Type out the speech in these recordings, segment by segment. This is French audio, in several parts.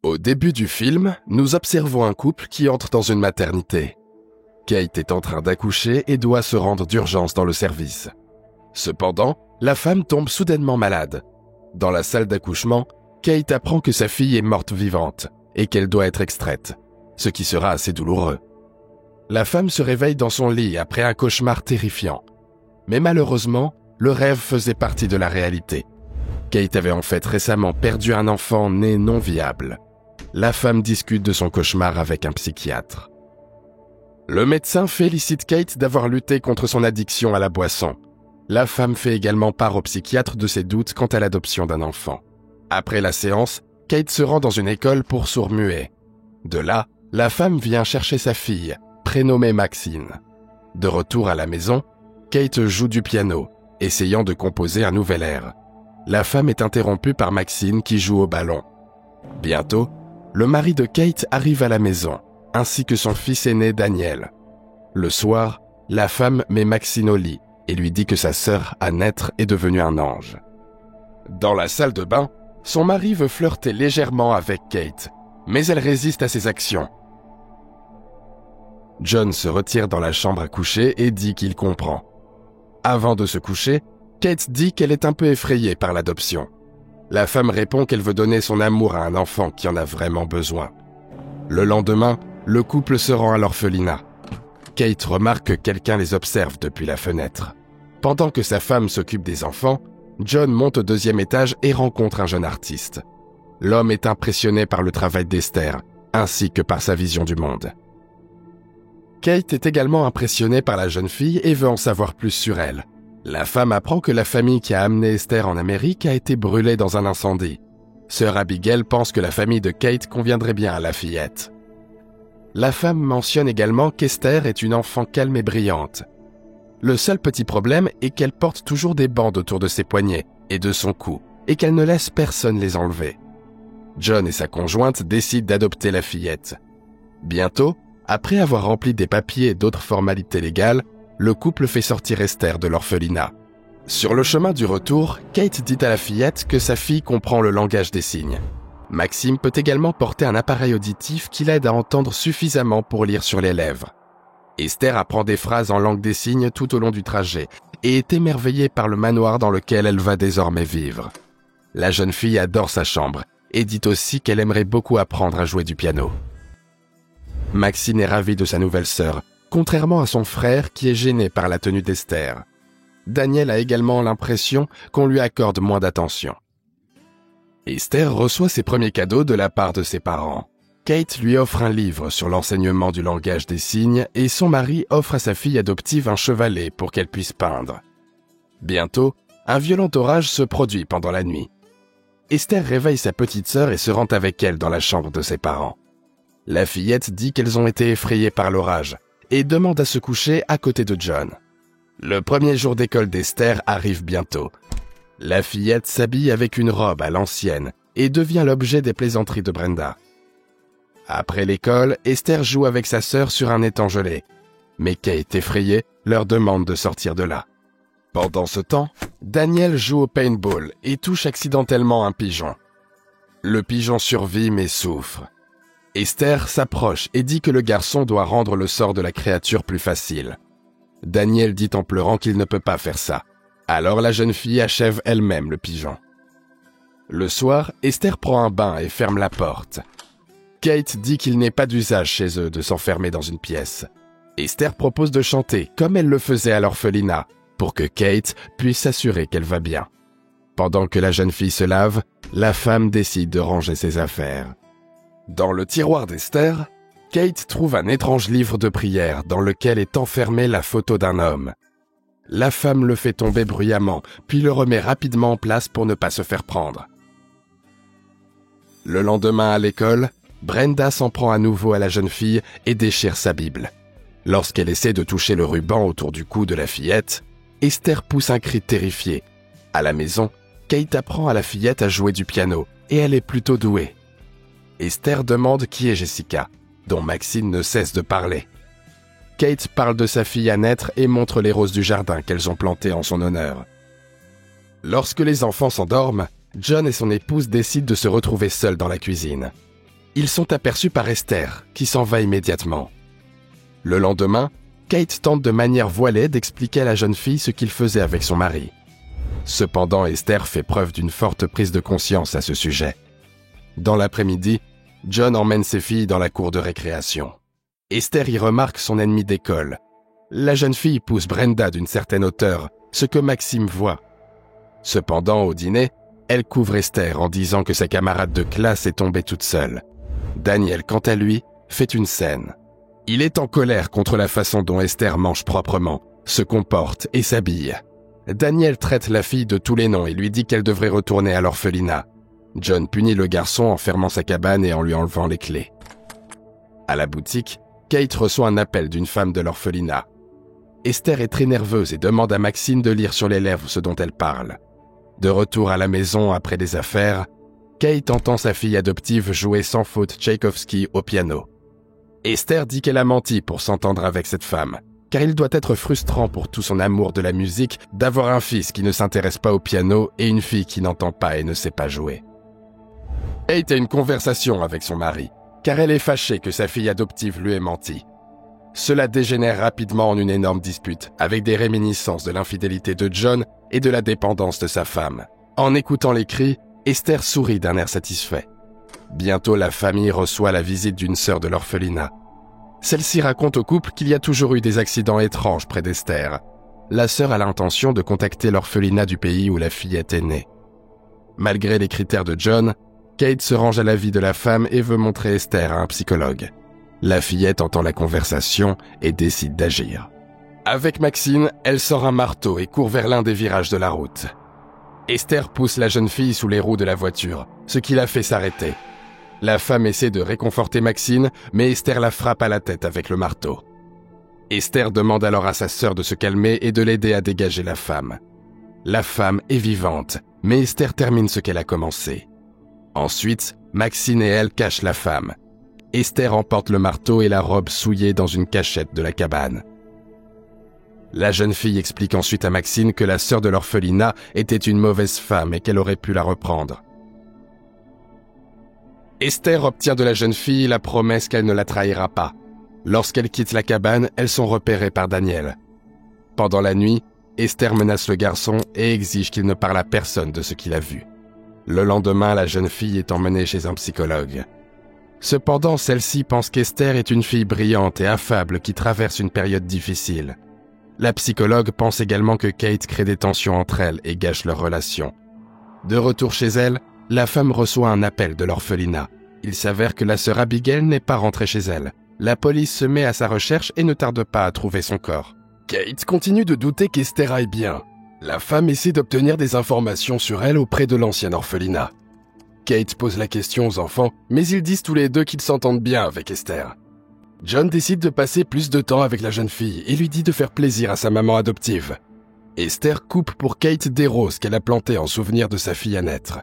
Au début du film, nous observons un couple qui entre dans une maternité. Kate est en train d'accoucher et doit se rendre d'urgence dans le service. Cependant, la femme tombe soudainement malade. Dans la salle d'accouchement, Kate apprend que sa fille est morte vivante et qu'elle doit être extraite, ce qui sera assez douloureux. La femme se réveille dans son lit après un cauchemar terrifiant. Mais malheureusement, le rêve faisait partie de la réalité. Kate avait en fait récemment perdu un enfant né non viable. La femme discute de son cauchemar avec un psychiatre. Le médecin félicite Kate d'avoir lutté contre son addiction à la boisson. La femme fait également part au psychiatre de ses doutes quant à l'adoption d'un enfant. Après la séance, Kate se rend dans une école pour sourds-muets. De là, la femme vient chercher sa fille, prénommée Maxine. De retour à la maison, Kate joue du piano, essayant de composer un nouvel air. La femme est interrompue par Maxine qui joue au ballon. Bientôt, le mari de Kate arrive à la maison, ainsi que son fils aîné Daniel. Le soir, la femme met Maxine au lit et lui dit que sa sœur, à naître, est devenue un ange. Dans la salle de bain, son mari veut flirter légèrement avec Kate, mais elle résiste à ses actions. John se retire dans la chambre à coucher et dit qu'il comprend. Avant de se coucher, Kate dit qu'elle est un peu effrayée par l'adoption. La femme répond qu'elle veut donner son amour à un enfant qui en a vraiment besoin. Le lendemain, le couple se rend à l'orphelinat. Kate remarque que quelqu'un les observe depuis la fenêtre. Pendant que sa femme s'occupe des enfants, John monte au 2e étage et rencontre un jeune artiste. L'homme est impressionné par le travail d'Esther, ainsi que par sa vision du monde. Kate est également impressionnée par la jeune fille et veut en savoir plus sur elle. La femme apprend que la famille qui a amené Esther en Amérique a été brûlée dans un incendie. Sœur Abigail pense que la famille de Kate conviendrait bien à la fillette. La femme mentionne également qu'Esther est une enfant calme et brillante. Le seul petit problème est qu'elle porte toujours des bandes autour de ses poignets et de son cou, et qu'elle ne laisse personne les enlever. John et sa conjointe décident d'adopter la fillette. Bientôt, après avoir rempli des papiers et d'autres formalités légales, le couple fait sortir Esther de l'orphelinat. Sur le chemin du retour, Kate dit à la fillette que sa fille comprend le langage des signes. Maxime peut également porter un appareil auditif qui l'aide à entendre suffisamment pour lire sur les lèvres. Esther apprend des phrases en langue des signes tout au long du trajet et est émerveillée par le manoir dans lequel elle va désormais vivre. La jeune fille adore sa chambre et dit aussi qu'elle aimerait beaucoup apprendre à jouer du piano. Maxine est ravie de sa nouvelle sœur, contrairement à son frère qui est gêné par la tenue d'Esther. Daniel a également l'impression qu'on lui accorde moins d'attention. Esther reçoit ses premiers cadeaux de la part de ses parents. Kate lui offre un livre sur l'enseignement du langage des signes et son mari offre à sa fille adoptive un chevalet pour qu'elle puisse peindre. Bientôt, un violent orage se produit pendant la nuit. Esther réveille sa petite sœur et se rend avec elle dans la chambre de ses parents. La fillette dit qu'elles ont été effrayées par l'orage et demande à se coucher à côté de John. Le premier jour d'école d'Esther arrive bientôt. La fillette s'habille avec une robe à l'ancienne et devient l'objet des plaisanteries de Brenda. Après l'école, Esther joue avec sa sœur sur un étang gelé. Mais Kate, effrayée, leur demande de sortir de là. Pendant ce temps, Daniel joue au paintball et touche accidentellement un pigeon. Le pigeon survit mais souffre. Esther s'approche et dit que le garçon doit rendre le sort de la créature plus facile. Daniel dit en pleurant qu'il ne peut pas faire ça. Alors la jeune fille achève elle-même le pigeon. Le soir, Esther prend un bain et ferme la porte. Kate dit qu'il n'est pas d'usage chez eux de s'enfermer dans une pièce. Esther propose de chanter comme elle le faisait à l'orphelinat, pour que Kate puisse s'assurer qu'elle va bien. Pendant que la jeune fille se lave, la femme décide de ranger ses affaires. Dans le tiroir d'Esther, Kate trouve un étrange livre de prière dans lequel est enfermée la photo d'un homme. La femme le fait tomber bruyamment, puis le remet rapidement en place pour ne pas se faire prendre. Le lendemain à l'école, Brenda s'en prend à nouveau à la jeune fille et déchire sa Bible. Lorsqu'elle essaie de toucher le ruban autour du cou de la fillette, Esther pousse un cri terrifié. À la maison, Kate apprend à la fillette à jouer du piano et elle est plutôt douée. Esther demande qui est Jessica, dont Maxine ne cesse de parler. Kate parle de sa fille à naître et montre les roses du jardin qu'elles ont plantées en son honneur. Lorsque les enfants s'endorment, John et son épouse décident de se retrouver seuls dans la cuisine. Ils sont aperçus par Esther, qui s'en va immédiatement. Le lendemain, Kate tente de manière voilée d'expliquer à la jeune fille ce qu'il faisait avec son mari. Cependant, Esther fait preuve d'une forte prise de conscience à ce sujet. Dans l'après-midi, John emmène ses filles dans la cour de récréation. Esther y remarque son ennemi d'école. La jeune fille pousse Brenda d'une certaine hauteur, ce que Maxime voit. Cependant, au dîner, elle couvre Esther en disant que sa camarade de classe est tombée toute seule. Daniel, quant à lui, fait une scène. Il est en colère contre la façon dont Esther mange proprement, se comporte et s'habille. Daniel traite la fille de tous les noms et lui dit qu'elle devrait retourner à l'orphelinat. John punit le garçon en fermant sa cabane et en lui enlevant les clés. À la boutique, Kate reçoit un appel d'une femme de l'orphelinat. Esther est très nerveuse et demande à Maxine de lire sur les lèvres ce dont elle parle. De retour à la maison après des affaires, Kate entend sa fille adoptive jouer sans faute Tchaïkovski au piano. Esther dit qu'elle a menti pour s'entendre avec cette femme, car il doit être frustrant pour tout son amour de la musique d'avoir un fils qui ne s'intéresse pas au piano et une fille qui n'entend pas et ne sait pas jouer. Kate a une conversation avec son mari, car elle est fâchée que sa fille adoptive lui ait menti. Cela dégénère rapidement en une énorme dispute, avec des réminiscences de l'infidélité de John et de la dépendance de sa femme. En écoutant les cris, Esther sourit d'un air satisfait. Bientôt, la famille reçoit la visite d'une sœur de l'orphelinat. Celle-ci raconte au couple qu'il y a toujours eu des accidents étranges près d'Esther. La sœur a l'intention de contacter l'orphelinat du pays où la fillette est née. Malgré les critères de John, Kate se range à l'avis de la femme et veut montrer Esther à un psychologue. La fillette entend la conversation et décide d'agir. Avec Maxine, elle sort un marteau et court vers l'un des virages de la route. Esther pousse la jeune fille sous les roues de la voiture, ce qui la fait s'arrêter. La femme essaie de réconforter Maxine, mais Esther la frappe à la tête avec le marteau. Esther demande alors à sa sœur de se calmer et de l'aider à dégager la femme. La femme est vivante, mais Esther termine ce qu'elle a commencé. Ensuite, Maxine et elle cachent la femme. Esther emporte le marteau et la robe souillée dans une cachette de la cabane. La jeune fille explique ensuite à Maxine que la sœur de l'orphelinat était une mauvaise femme et qu'elle aurait pu la reprendre. Esther obtient de la jeune fille la promesse qu'elle ne la trahira pas. Lorsqu'elle quitte la cabane, elles sont repérées par Daniel. Pendant la nuit, Esther menace le garçon et exige qu'il ne parle à personne de ce qu'il a vu. Le lendemain, la jeune fille est emmenée chez un psychologue. Cependant, celle-ci pense qu'Esther est une fille brillante et affable qui traverse une période difficile. La psychologue pense également que Kate crée des tensions entre elles et gâche leur relation. De retour chez elle, la femme reçoit un appel de l'orphelinat. Il s'avère que la sœur Abigail n'est pas rentrée chez elle. La police se met à sa recherche et ne tarde pas à trouver son corps. Kate continue de douter qu'Esther aille bien. La femme essaie d'obtenir des informations sur elle auprès de l'ancien orphelinat. Kate pose la question aux enfants, mais ils disent tous les deux qu'ils s'entendent bien avec Esther. John décide de passer plus de temps avec la jeune fille et lui dit de faire plaisir à sa maman adoptive. Esther coupe pour Kate des roses qu'elle a plantées en souvenir de sa fille à naître.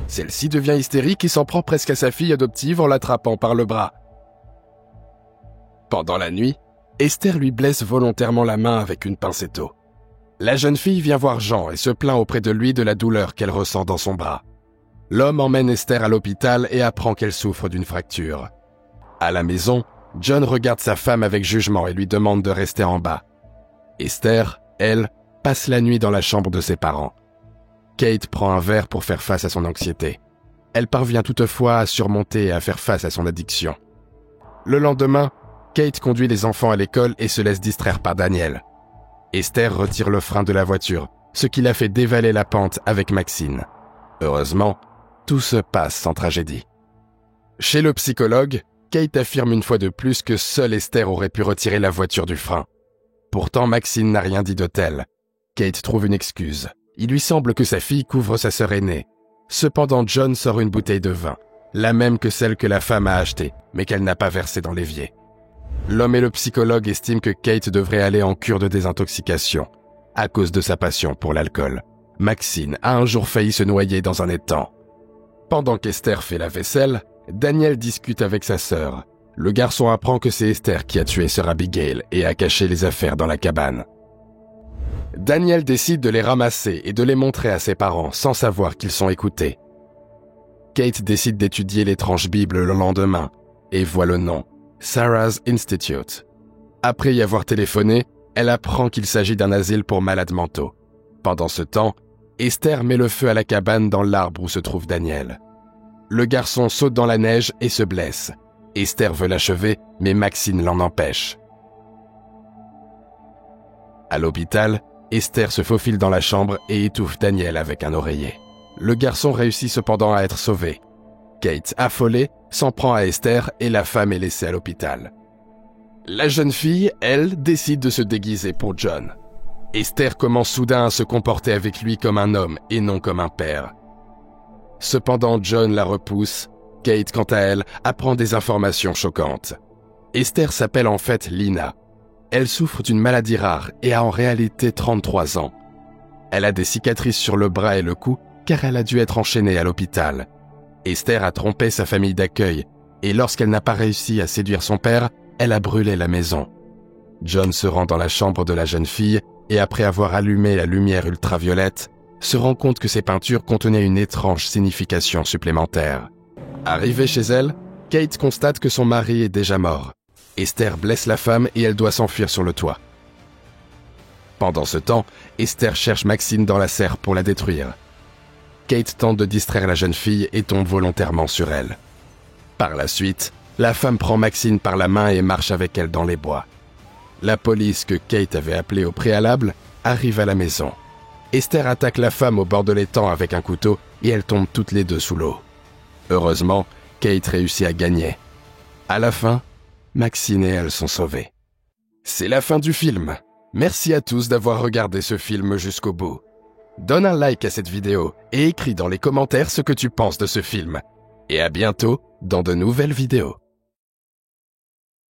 Celle-ci devient hystérique et s'en prend presque à sa fille adoptive en l'attrapant par le bras. Pendant la nuit, Esther lui blesse volontairement la main avec une pincetto. La jeune fille vient voir Jean et se plaint auprès de lui de la douleur qu'elle ressent dans son bras. L'homme emmène Esther à l'hôpital et apprend qu'elle souffre d'une fracture. À la maison, John regarde sa femme avec jugement et lui demande de rester en bas. Esther, elle, passe la nuit dans la chambre de ses parents. Kate prend un verre pour faire face à son anxiété. Elle parvient toutefois à surmonter et à faire face à son addiction. Le lendemain, Kate conduit les enfants à l'école et se laisse distraire par Daniel. Esther retire le frein de la voiture, ce qui la fait dévaler la pente avec Maxine. Heureusement, tout se passe sans tragédie. Chez le psychologue, Kate affirme une fois de plus que seule Esther aurait pu retirer la voiture du frein. Pourtant, Maxine n'a rien dit de tel. Kate trouve une excuse. Il lui semble que sa fille couvre sa sœur aînée. Cependant, John sort une bouteille de vin, la même que celle que la femme a achetée, mais qu'elle n'a pas versée dans l'évier. L'homme et le psychologue estiment que Kate devrait aller en cure de désintoxication, à cause de sa passion pour l'alcool. Maxine a un jour failli se noyer dans un étang. Pendant qu'Esther fait la vaisselle, Daniel discute avec sa sœur. Le garçon apprend que c'est Esther qui a tué sœur Abigail et a caché les affaires dans la cabane. Daniel décide de les ramasser et de les montrer à ses parents sans savoir qu'ils sont écoutés. Kate décide d'étudier l'étrange Bible le lendemain et voit le nom, Sarah's Institute. Après y avoir téléphoné, elle apprend qu'il s'agit d'un asile pour malades mentaux. Pendant ce temps, Esther met le feu à la cabane dans l'arbre où se trouve Daniel. Le garçon saute dans la neige et se blesse. Esther veut l'achever, mais Maxine l'en empêche. À l'hôpital, Esther se faufile dans la chambre et étouffe Daniel avec un oreiller. Le garçon réussit cependant à être sauvé. Kate, affolée, s'en prend à Esther et la femme est laissée à l'hôpital. La jeune fille, elle, décide de se déguiser pour John. Esther commence soudain à se comporter avec lui comme un homme et non comme un père. Cependant, John la repousse. Kate, quant à elle, apprend des informations choquantes. Esther s'appelle en fait Lina. Elle souffre d'une maladie rare et a en réalité 33 ans. Elle a des cicatrices sur le bras et le cou car elle a dû être enchaînée à l'hôpital. Esther a trompé sa famille d'accueil et lorsqu'elle n'a pas réussi à séduire son père, elle a brûlé la maison. John se rend dans la chambre de la jeune fille et après avoir allumé la lumière ultraviolette, se rend compte que ses peintures contenaient une étrange signification supplémentaire. Arrivée chez elle, Kate constate que son mari est déjà mort. Esther blesse la femme et elle doit s'enfuir sur le toit. Pendant ce temps, Esther cherche Maxine dans la serre pour la détruire. Kate tente de distraire la jeune fille et tombe volontairement sur elle. Par la suite, la femme prend Maxine par la main et marche avec elle dans les bois. La police que Kate avait appelée au préalable arrive à la maison. Esther attaque la femme au bord de l'étang avec un couteau et elles tombent toutes les deux sous l'eau. Heureusement, Kate réussit à gagner. À la fin, Maxine et elle sont sauvées. C'est la fin du film. Merci à tous d'avoir regardé ce film jusqu'au bout. Donne un like à cette vidéo et écris dans les commentaires ce que tu penses de ce film. Et à bientôt dans de nouvelles vidéos.